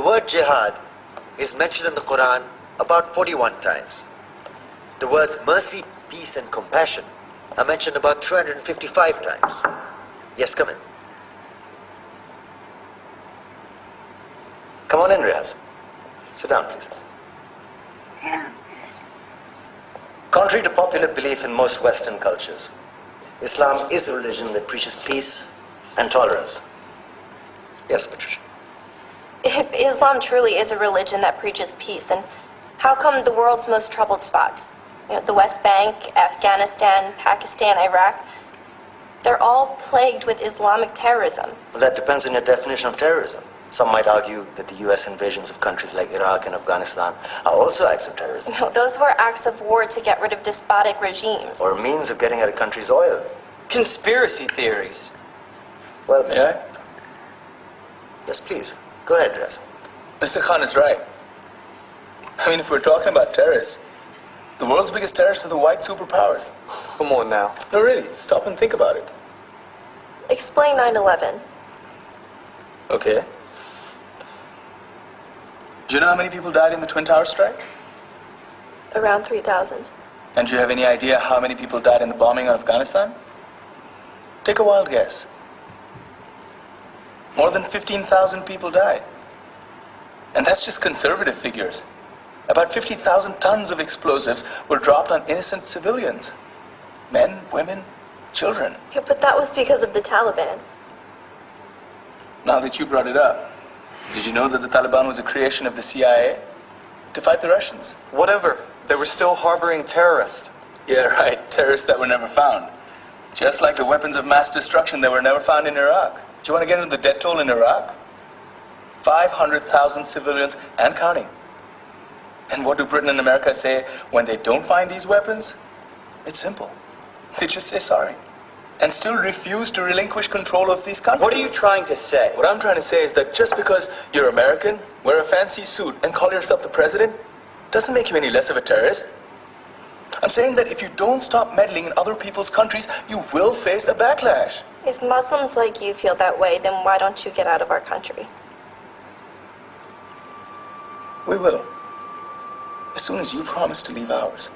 word jihad is mentioned in the Quran about 41 times. The words mercy, peace, and compassion are mentioned about 355 times. Yes, come in. Come on in, Riaz. Sit down, please. Contrary to popular belief in most Western cultures, Islam is a religion that preaches peace and tolerance. Yes, Patricia. If Islam truly is a religion that preaches peace, then how come the world's most troubled spots, the West Bank, Afghanistan, Pakistan, Iraq, they're all plagued with Islamic terrorism? Well, that depends on your definition of terrorism. Some might argue that the US invasions of countries like Iraq and Afghanistan are also acts of terrorism. No, those were acts of war to get rid of despotic regimes. Or a means of getting at a country's oil. Conspiracy theories. Well, may I? Yes, please. Go ahead, Riaz. Mr. Khan is right. I mean, if we're talking about terrorists, the world's biggest terrorists are the white superpowers. Come on now. No, really, stop and think about it. Explain 9/11. Okay. Do you know how many people died in the Twin Towers strike? Around 3,000. And do you have any idea how many people died in the bombing of Afghanistan? Take a wild guess. More than 15,000 people died. And that's just conservative figures. About 50,000 tons of explosives were dropped on innocent civilians. Men, women, children. Yeah, but that was because of the Taliban. Now that you brought it up, did you know that the Taliban was a creation of the CIA to fight the Russians? Whatever. They were still harboring terrorists. Yeah, right. Terrorists that were never found. Just like the weapons of mass destruction that were never found in Iraq. Do you want to get into the death toll in Iraq? 500,000 civilians and counting. And what do Britain and America say when they don't find these weapons? It's simple. They just say sorry. And still refuse to relinquish control of these countries. What are you trying to say? What I'm trying to say is that just because you're American, wear a fancy suit, and call yourself the president, doesn't make you any less of a terrorist. I'm saying that if you don't stop meddling in other people's countries, you will face a backlash. If Muslims like you feel that way, then why don't you get out of our country? We will. As soon as you promise to leave ours.